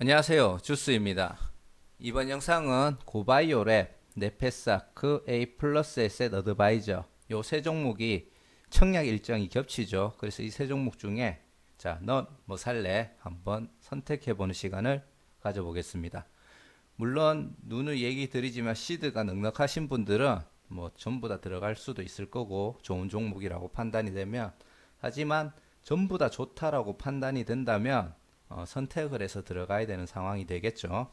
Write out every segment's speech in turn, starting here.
안녕하세요. 주스입니다. 이번 영상은 고바이오랩, 네페사크, A 플러스 에셋 어드바이저 요 세 종목이 청약 일정이 겹치죠. 그래서 이 세 종목 중에 넌 뭐 살래? 한번 선택해보는 시간을 가져보겠습니다. 물론 누누이 얘기 드리지만 시드가 넉넉하신 분들은 뭐 전부 다 들어갈 수도 있을 거고 좋은 종목이라고 판단이 되면, 하지만 전부 다 좋다라고 판단이 된다면 선택을 해서 들어가야 되는 상황이 되겠죠.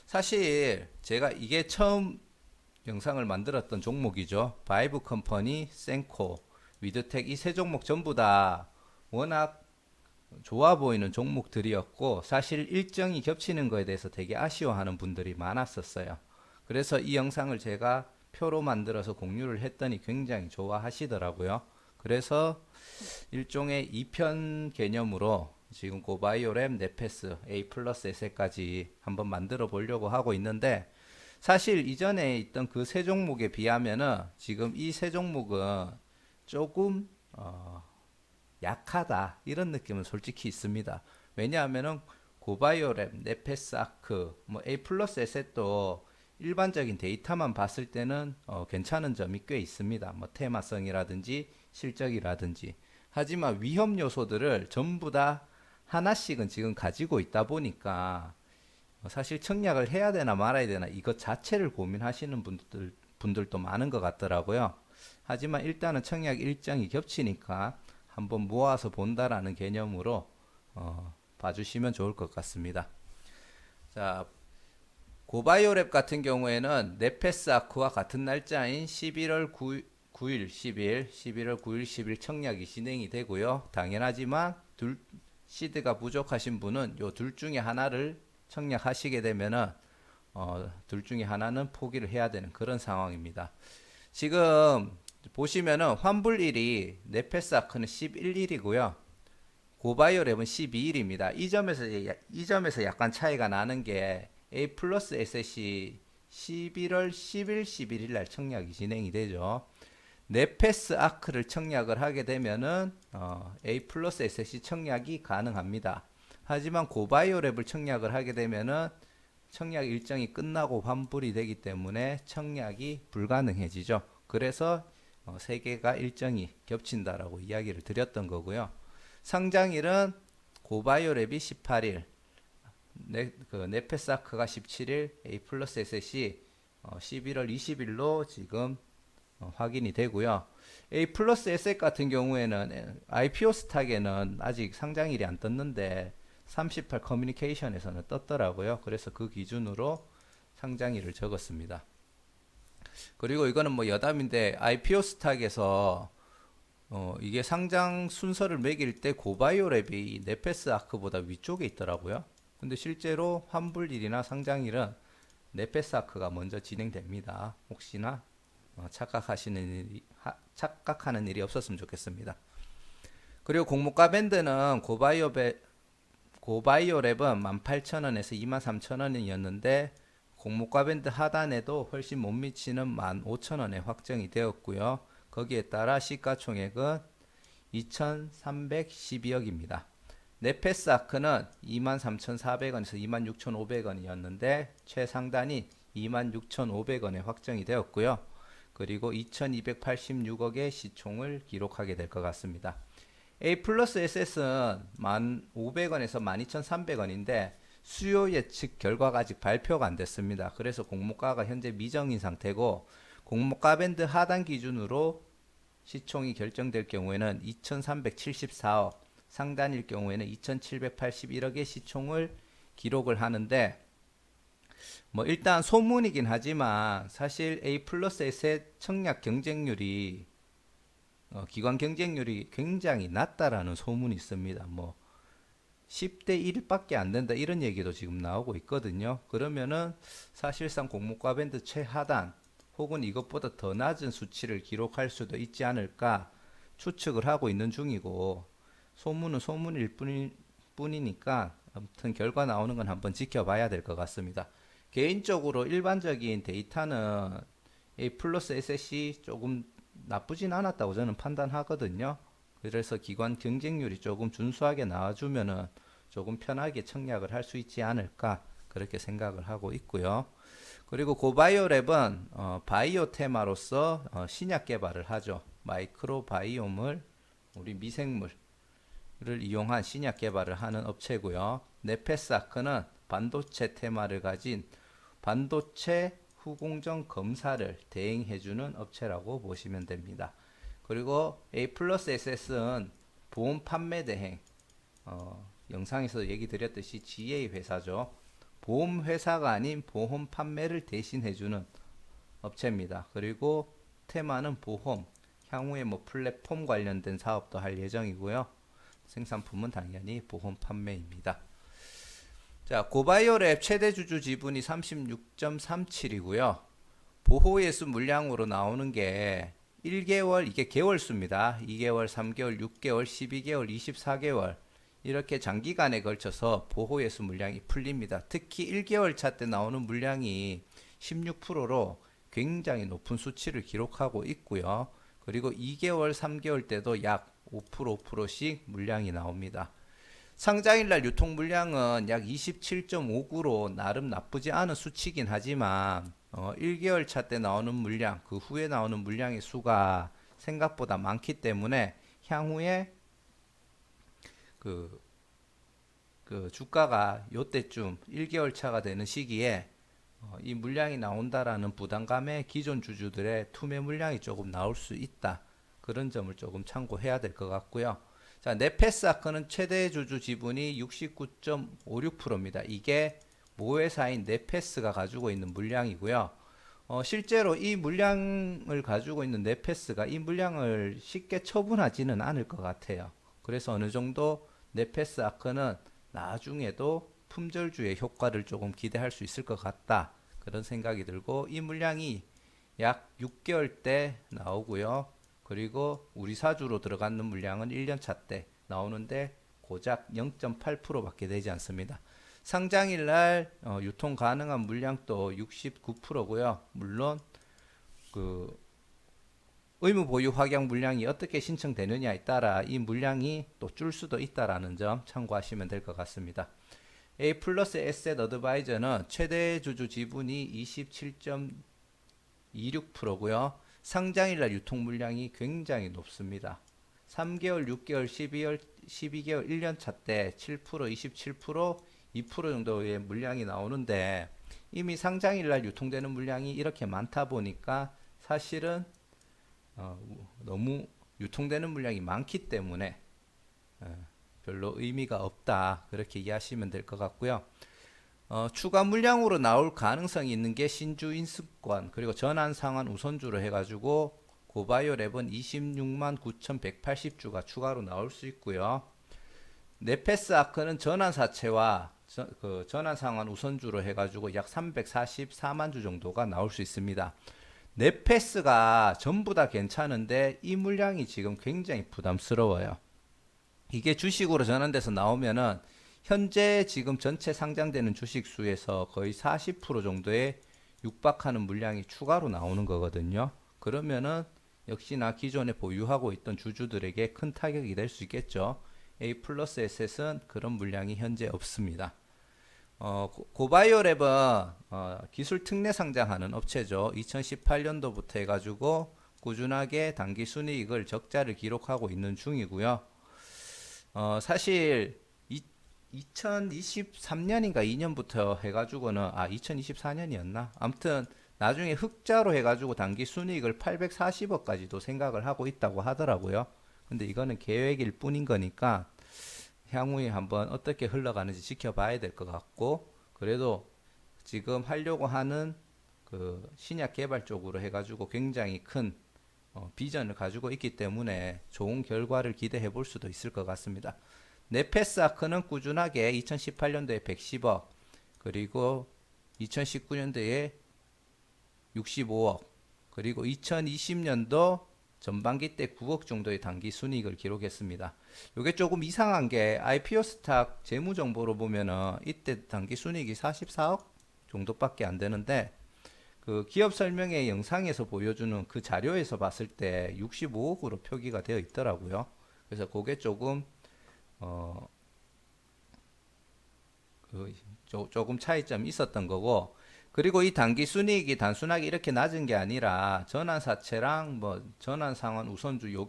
사실 제가 이게 처음 영상을 만들었던 종목이죠. 바이브 컴퍼니, 센코, 위드텍 이 세 종목 전부 다 워낙 좋아 보이는 종목들이었고, 사실 일정이 겹치는 거에 대해서 되게 아쉬워하는 분들이 많았었어요. 그래서 이 영상을 제가 표로 만들어서 공유를 했더니 굉장히 좋아하시더라고요. 그래서 일종의 2편 개념으로 지금 고바이오랩, 네페스, A 플러스 에셋까지 한번 만들어 보려고 하고 있는데, 사실 이전에 있던 그 세 종목에 비하면은 지금 이 세 종목은 조금 약하다 이런 느낌은 솔직히 있습니다. 왜냐하면은 고바이오랩, 네페스아크, 뭐 A 플러스 에셋도 일반적인 데이터만 봤을 때는 괜찮은 점이 꽤 있습니다. 뭐 테마성이라든지 실적이라든지. 하지만 위험 요소들을 전부 다 하나씩은 지금 가지고 있다 보니까 사실 청약을 해야 되나 말아야 되나 이것 자체를 고민하시는 분들도 많은 것 같더라고요. 하지만 일단은 청약 일정이 겹치니까 한번 모아서 본다라는 개념으로 봐주시면 좋을 것 같습니다. 자, 고바이오랩 같은 경우에는 네페스 아크와 같은 날짜인 11월 9일, 10일, 11월 9일, 10일 청약이 진행이 되고요. 당연하지만 시드가 부족하신 분은 요 둘 중에 하나를 청약하시게 되면은 둘 중에 하나는 포기를 해야 되는 그런 상황입니다. 지금 보시면은 환불일이 네페사크는 11일이고요. 고바이오랩은 12일입니다. 이 점에서 약간 차이가 나는 게 A 플러스 에셋이 11월 10일, 11일 날 청약이 진행이 되죠. 네페스 아크를 청약을 하게 되면은 A 플러스 에셋이 청약이 가능합니다. 하지만 고바이오랩을 청약을 하게 되면은 청약 일정이 끝나고 환불이 되기 때문에 청약이 불가능해지죠. 그래서 세 개가 일정이 겹친다라고 이야기를 드렸던 거고요. 상장일은 고바이오랩이 18일, 네페사크가 17일, A 플러스 에셋이 11월 20일로 지금 확인이 되고요. A 플러스 에셋 같은 경우에는 IPO 스탁에는 아직 상장일이 안 떴는데 38 커뮤니케이션에서는 떴더라고요. 그래서 그 기준으로 상장일을 적었습니다. 그리고 이거는 뭐 여담인데 IPO 스탁에서 이게 상장 순서를 매길 때 고바이오랩이 네페스 아크보다 위쪽에 있더라고요. 근데 실제로 환불일이나 상장일은 네페스 아크가 먼저 진행됩니다. 혹시나 착각하는 일이 없었으면 좋겠습니다. 그리고 공모가 밴드는 고바이오랩은 18,000원에서 23,000원이었는데 공모가 밴드 하단에도 훨씬 못 미치는 15,000원에 확정이 되었고요. 거기에 따라 시가총액은 2,312억입니다. 네페스아크는 23,400원에서 26,500원이었는데 최상단이 26,500원에 확정이 되었고요. 그리고 2,286억의 시총을 기록하게 될 것 같습니다. A 플러스 SS는 1,500원에서 12,300원인데 수요 예측 결과가 아직 발표가 안 됐습니다. 그래서 공모가가 현재 미정인 상태고, 공모가 밴드 하단 기준으로 시총이 결정될 경우에는 2,374억, 상단일 경우에는 2,781억의 시총을 기록을 하는데, 뭐 일단 소문이긴 하지만 사실 A 플러스 에셋 청약 경쟁률이 기관 경쟁률이 굉장히 낮다라는 소문이 있습니다. 뭐 10대 1밖에 안 된다 이런 얘기도 지금 나오고 있거든요. 그러면은 사실상 공모가 밴드 최하단 혹은 이것보다 더 낮은 수치를 기록할 수도 있지 않을까 추측을 하고 있는 중이고, 소문은 소문일 뿐이니까 아무튼 결과 나오는 건 한번 지켜봐야 될 것 같습니다. 개인적으로 일반적인 데이터는 A 플러스 에셋이 조금 나쁘진 않았다고 저는 판단하거든요. 그래서 기관 경쟁률이 조금 준수하게 나와주면은 조금 편하게 청약을 할 수 있지 않을까 그렇게 생각을 하고 있고요. 그리고 고바이오랩은 바이오 테마로서 신약 개발을 하죠. 마이크로바이옴을 우리 미생물을 이용한 신약 개발을 하는 업체고요. 네페스아크는 반도체 테마를 가진 반도체 후공정 검사를 대행해주는 업체라고 보시면 됩니다. 그리고 A 플러스 SS는 보험 판매 대행, 영상에서 얘기 드렸듯이 GA 회사죠. 보험 회사가 아닌 보험 판매를 대신해주는 업체입니다. 그리고 테마는 보험, 향후에 뭐 플랫폼 관련된 사업도 할 예정이고요. 생산품은 당연히 보험 판매입니다. 자, 고바이오랩 최대 주주 지분이 36.37이고요. 보호예수 물량으로 나오는 게 1개월, 이게 개월수입니다. 2개월, 3개월, 6개월, 12개월, 24개월 이렇게 장기간에 걸쳐서 보호예수 물량이 풀립니다. 특히 1개월 차 때 나오는 물량이 16%로 굉장히 높은 수치를 기록하고 있고요. 그리고 2개월, 3개월 때도 약 5%, 5%씩 물량이 나옵니다. 상장일날 유통 물량은 약 27.59로 나름 나쁘지 않은 수치긴 하지만 1개월 차 때 나오는 물량, 그 후에 나오는 물량의 수가 생각보다 많기 때문에 향후에 그 주가가 요때쯤 1개월 차가 되는 시기에 이 물량이 나온다라는 부담감에 기존 주주들의 투매 물량이 조금 나올 수 있다. 그런 점을 조금 참고해야 될 것 같고요. 자, 네페스아크는 최대 주주 지분이 69.56%입니다. 이게 모회사인 네페스가 가지고 있는 물량이고요. 실제로 이 물량을 가지고 있는 네페스가 이 물량을 쉽게 처분하지는 않을 것 같아요. 그래서 어느 정도 네페스아크는 나중에도 품절주의 효과를 조금 기대할 수 있을 것 같다. 그런 생각이 들고 이 물량이 약 6개월 때 나오고요. 그리고 우리 사주로 들어가는 물량은 1년차 때 나오는데 고작 0.8% 밖에 되지 않습니다. 상장일 날 유통 가능한 물량도 69%고요. 물론 그 의무 보유 확약 물량이 어떻게 신청되느냐에 따라 이 물량이 또 줄 수도 있다라는 점 참고하시면 될 것 같습니다. A 플러스 에셋 어드바이저는 최대 주주 지분이 27.26%고요. 상장일날 유통 물량이 굉장히 높습니다. 3개월, 6개월, 12개월, 1년차 때 7%, 27%, 2% 정도의 물량이 나오는데 이미 상장일날 유통되는 물량이 이렇게 많다 보니까 사실은 너무 유통되는 물량이 많기 때문에 별로 의미가 없다. 그렇게 이해하시면 될 것 같고요. 추가 물량으로 나올 가능성이 있는 게 신주 인수권 그리고 전환 상환 우선주로 해가지고 고바이오랩은 26만 9,180주가 추가로 나올 수 있고요. 네페스아크는 전환 사채와 전환 상환 우선주로 해가지고 약 344만 주 정도가 나올 수 있습니다. 네페스가 전부 다 괜찮은데 이 물량이 지금 굉장히 부담스러워요. 이게 주식으로 전환돼서 나오면은 현재 지금 전체 상장되는 주식 수에서 거의 40% 정도에 육박하는 물량이 추가로 나오는 거거든요. 그러면은 역시나 기존에 보유하고 있던 주주들에게 큰 타격이 될 수 있겠죠. A 플러스 에셋은 그런 물량이 현재 없습니다. 고바이오랩은 기술 특례 상장하는 업체죠. 2018년도부터 해가지고 꾸준하게 단기 순이익을 적자를 기록하고 있는 중이고요. 사실 2023년인가 2년부터 해가지고는 2024년이었나? 아무튼 나중에 흑자로 해가지고 단기 순이익을 840억까지도 생각을 하고 있다고 하더라고요. 근데 이거는 계획일 뿐인 거니까 향후에 한번 어떻게 흘러가는지 지켜봐야 될 것 같고 그래도 지금 하려고 하는 그 신약 개발 쪽으로 해가지고 굉장히 큰 비전을 가지고 있기 때문에 좋은 결과를 기대해 볼 수도 있을 것 같습니다. 네페스아크는 꾸준하게 2018년도에 110억 그리고 2019년도에 65억 그리고 2020년도 전반기 때 9억 정도의 단기 순이익을 기록했습니다. 이게 조금 이상한 게 IPO 스탁 재무 정보로 보면은 이때 단기 순이익이 44억 정도밖에 안 되는데 그 기업 설명회 영상에서 보여주는 그 자료에서 봤을 때 65억으로 표기가 되어 있더라고요. 그래서 그게 조금 조금 차이점이 있었던 거고, 그리고 이 단기 순이익이 단순하게 이렇게 낮은 게 아니라 전환사채랑 뭐 전환상환 우선주 요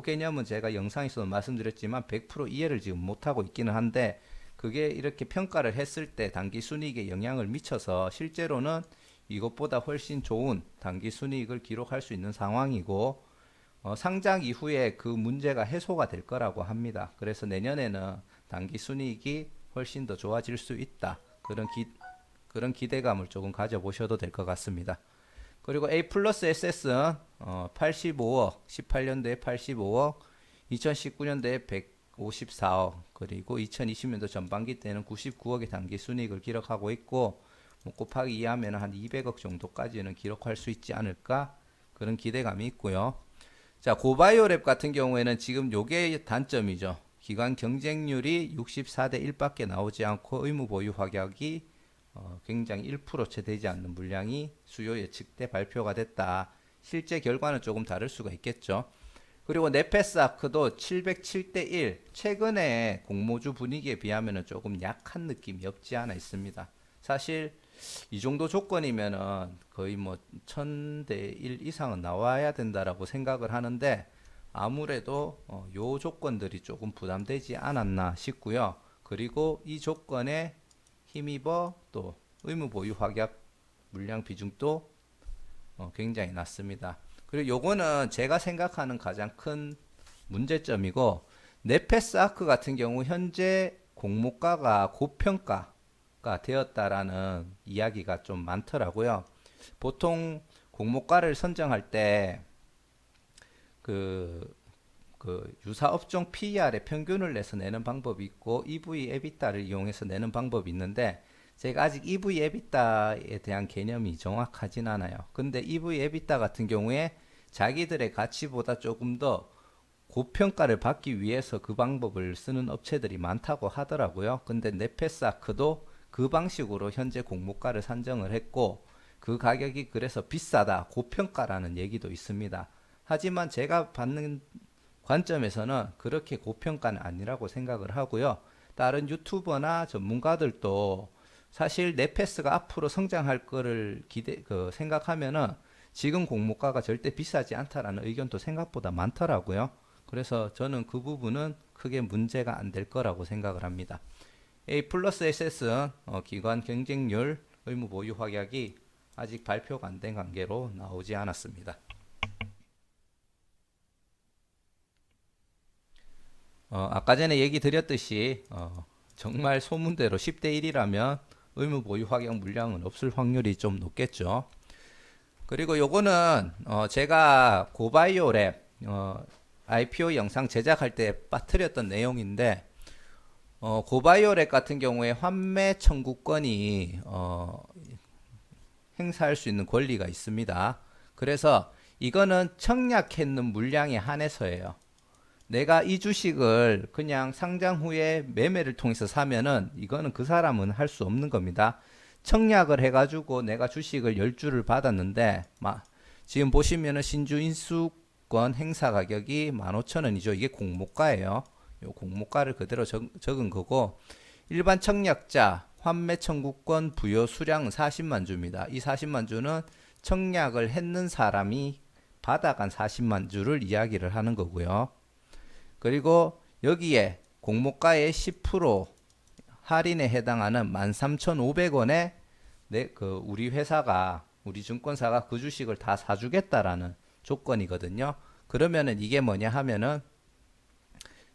개념은 제가 영상에서도 말씀드렸지만 100% 이해를 지금 못하고 있기는 한데, 그게 이렇게 평가를 했을 때 단기 순이익에 영향을 미쳐서 실제로는 이것보다 훨씬 좋은 단기 순이익을 기록할 수 있는 상황이고, 상장 이후에 그 문제가 해소가 될 거라고 합니다. 그래서 내년에는 단기 순이익이 훨씬 더 좋아질 수 있다. 그런 기대감을 조금 가져보셔도 될 것 같습니다. 그리고 A 플러스 SS는 85억, 18년도에 85억, 2019년도에 154억, 그리고 2020년도 전반기 때는 99억의 단기 순이익을 기록하고 있고, 뭐 곱하기 2하면 한 200억 정도까지는 기록할 수 있지 않을까, 그런 기대감이 있고요. 자, 고바이오랩 같은 경우에는 지금 요게 단점이죠. 기관 경쟁률이 64대 1밖에 나오지 않고 의무 보유 확약이 굉장히 1%채 되지 않는 물량이 수요 예측 때 발표가 됐다. 실제 결과는 조금 다를 수가 있겠죠. 그리고 네페스아크도 707대 1, 최근에 공모주 분위기에 비하면 조금 약한 느낌이 없지 않아 있습니다. 사실 이 정도 조건이면은 거의 뭐 1000대 1 이상은 나와야 된다라고 생각을 하는데, 아무래도 요 조건들이 조금 부담되지 않았나 싶고요. 그리고 이 조건에 힘입어 또 의무 보유 확약 물량 비중도 굉장히 낮습니다. 그리고 요거는 제가 생각하는 가장 큰 문제점이고, 네페스아크 같은 경우 현재 공모가가 고평가가 되었다라는 이야기가 좀 많더라고요. 보통 공모가를 선정할 때 유사 업종 PER의 평균을 내서 내는 방법이 있고 EV EBITDA를 이용해서 내는 방법이 있는데, 제가 아직 EV EBITDA에 대한 개념이 정확하진 않아요. 근데 EV EBITDA 같은 경우에 자기들의 가치보다 조금 더 고평가를 받기 위해서 그 방법을 쓰는 업체들이 많다고 하더라고요. 근데 네페스아크도 그 방식으로 현재 공모가를 산정을 했고, 그 가격이 그래서 비싸다, 고평가라는 얘기도 있습니다. 하지만 제가 받는 관점에서는 그렇게 고평가는 아니라고 생각을 하고요. 다른 유튜버나 전문가들도 사실 네페스가 앞으로 성장할 거를 생각하면은 지금 공모가가 절대 비싸지 않다라는 의견도 생각보다 많더라고요. 그래서 저는 그 부분은 크게 문제가 안 될 거라고 생각을 합니다. A 플러스 SS는 기관 경쟁률 의무 보유 확약이 아직 발표가 안 된 관계로 나오지 않았습니다. 아까 전에 얘기 드렸듯이 정말 소문대로 10대 1이라면 의무 보유 확약 물량은 없을 확률이 좀 높겠죠. 그리고 요거는 제가 고바이오랩 IPO 영상 제작할 때 빠뜨렸던 내용인데, 고바이오랩 같은 경우에 환매 청구권이 행사할 수 있는 권리가 있습니다. 그래서 이거는 청약했는 물량에 한해서예요. 내가 이 주식을 그냥 상장 후에 매매를 통해서 사면은 이거는 그 사람은 할 수 없는 겁니다. 청약을 해가지고 내가 주식을 10주를 받았는데, 지금 보시면은 신주 인수권 행사 가격이 15,000원이죠. 이게 공모가예요. 요 공모가를 그대로 적은 거고, 일반 청약자 환매 청구권 부여 수량은 40만 주입니다. 이 40만 주는 청약을 했는 사람이 받아간 40만 주를 이야기를 하는 거고요. 그리고 여기에 공모가의 10% 할인에 해당하는 13,500원에 우리 증권사가 그 주식을 다 사주겠다라는 조건이거든요. 그러면은 이게 뭐냐 하면은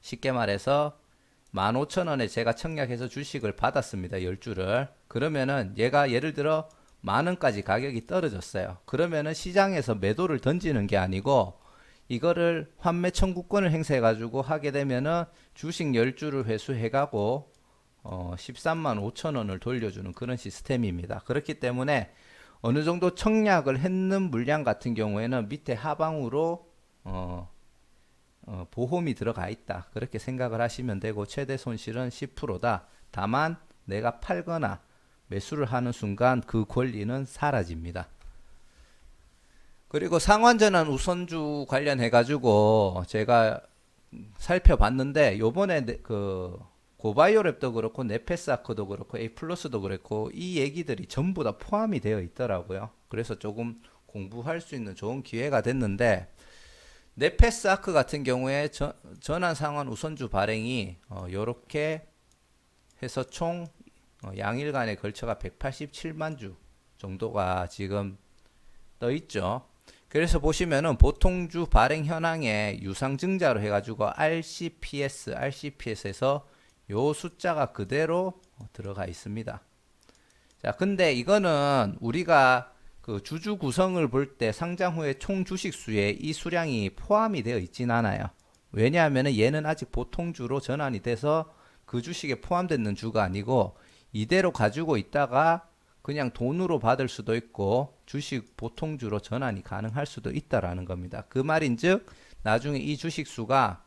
쉽게 말해서 15,000원에 제가 청약해서 주식을 받았습니다. 10주를. 그러면은 얘가 예를 들어 만원까지 가격이 떨어졌어요. 그러면은 시장에서 매도를 던지는 게 아니고 이거를 환매 청구권을 행사해 가지고 하게 되면은 주식 10주를 회수해 가고 13만 5천 원을 돌려주는 그런 시스템입니다. 그렇기 때문에 어느 정도 청약을 했는 물량 같은 경우에는 밑에 하방으로 보험이 들어가 있다, 그렇게 생각을 하시면 되고, 최대 손실은 10%다. 다만 내가 팔거나 매수를 하는 순간 그 권리는 사라집니다. 그리고 상환전환 우선주 관련해 가지고 제가 살펴봤는데, 요번에 고바이오랩도 그렇고 네페스아크도 그렇고 A 플러스도 그렇고 이 얘기들이 전부 다 포함이 되어 있더라고요. 그래서 조금 공부할 수 있는 좋은 기회가 됐는데 네페스아크 같은 경우에 전환 상환 우선주 발행이 요렇게 해서 총 양일간에 걸쳐가 187만 주 정도가 지금 떠 있죠. 그래서 보시면은 보통주 발행 현황에 유상증자로 해가지고 RCPS에서 요 숫자가 그대로 들어가 있습니다. 자, 근데 이거는 우리가 그 주주 구성을 볼 때 상장 후에 총 주식 수에 이 수량이 포함이 되어 있진 않아요. 왜냐하면 얘는 아직 보통주로 전환이 돼서 그 주식에 포함되는 주가 아니고 이대로 가지고 있다가 그냥 돈으로 받을 수도 있고 주식 보통주로 전환이 가능할 수도 있다라는 겁니다. 그 말인즉 나중에 이 주식 수가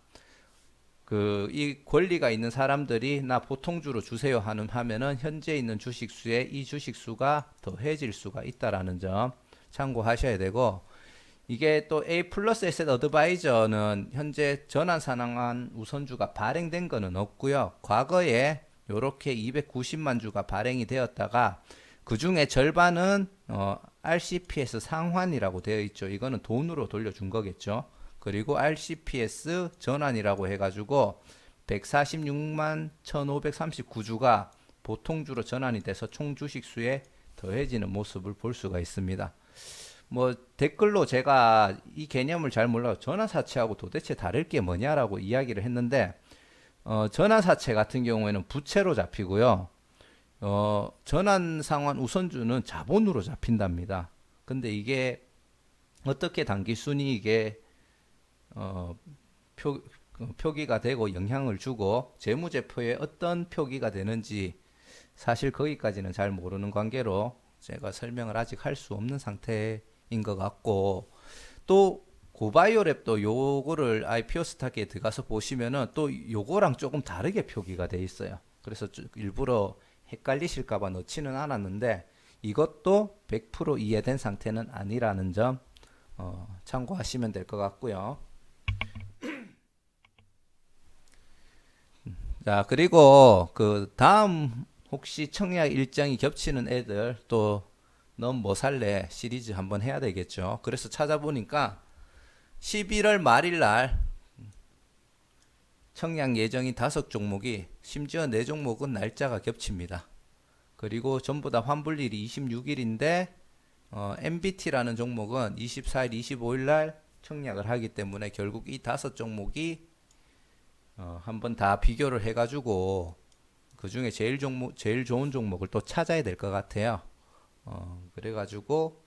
이 권리가 있는 사람들이 나 보통주로 주세요 하면은 현재 있는 주식 수에 이 주식 수가 더해질 수가 있다라는 점 참고하셔야 되고, 이게 또 A 플러스 에셋 어드바이저는 현재 전환 상환 우선주가 발행된 거는 없고요. 과거에 요렇게 290만 주가 발행이 되었다가 그 중에 절반은 RCPS 상환이라고 되어 있죠. 이거는 돈으로 돌려준 거겠죠. 그리고 RCPS 전환이라고 해가지고 146만 1539주가 보통주로 전환이 돼서 총 주식수에 더해지는 모습을 볼 수가 있습니다. 뭐 댓글로 제가 이 개념을 잘 몰라서 전환사채하고 도대체 다를 게 뭐냐라고 이야기를 했는데, 전환사채 같은 경우에는 부채로 잡히고요. 전환상환 우선주는 자본으로 잡힌답니다. 근데 이게 어떻게 단기순이익에 표기가 되고 영향을 주고 재무제표에 어떤 표기가 되는지 사실 거기까지는 잘 모르는 관계로 제가 설명을 아직 할 수 없는 상태인 것 같고, 또 고바이오랩도 요거를 IPO 스탁에 들어가서 보시면은 또 요거랑 조금 다르게 표기가 돼 있어요. 그래서 일부러 헷갈리실까봐 넣지는 않았는데 이것도 100% 이해된 상태는 아니라는 점 참고하시면 될 것 같고요. 자, 그리고 그 다음 혹시 청약 일정이 겹치는 애들 또 넌 뭐 살래 시리즈 한번 해야 되겠죠. 그래서 찾아보니까 11월 말일 날 청약 예정인 5종목이 심지어 4종목은 날짜가 겹칩니다. 그리고 전부 다 환불일이 26일인데 MBT라는 종목은 24일, 25일 날 청약을 하기 때문에 결국 이 5종목이 한번 다 비교를 해가지고 그 중에 제일 좋은 종목을 또 찾아야 될 것 같아요. 그래가지고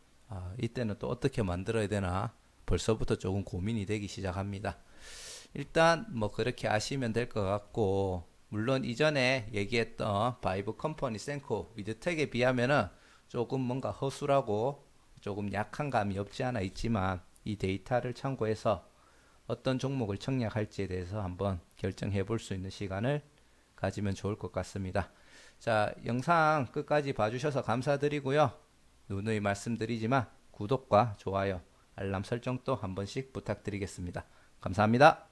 이때는 또 어떻게 만들어야 되나 벌써부터 조금 고민이 되기 시작합니다. 일단 뭐 그렇게 아시면 될 것 같고, 물론 이전에 얘기했던 바이브 컴퍼니 센코 위드텍에 비하면은 조금 뭔가 허술하고 조금 약한 감이 없지 않아 있지만 이 데이터를 참고해서 어떤 종목을 청약할지에 대해서 한번 결정해 볼 수 있는 시간을 가지면 좋을 것 같습니다. 자, 영상 끝까지 봐주셔서 감사드리고요. 누누이 말씀드리지만 구독과 좋아요, 알람 설정도 한 번씩 부탁드리겠습니다. 감사합니다.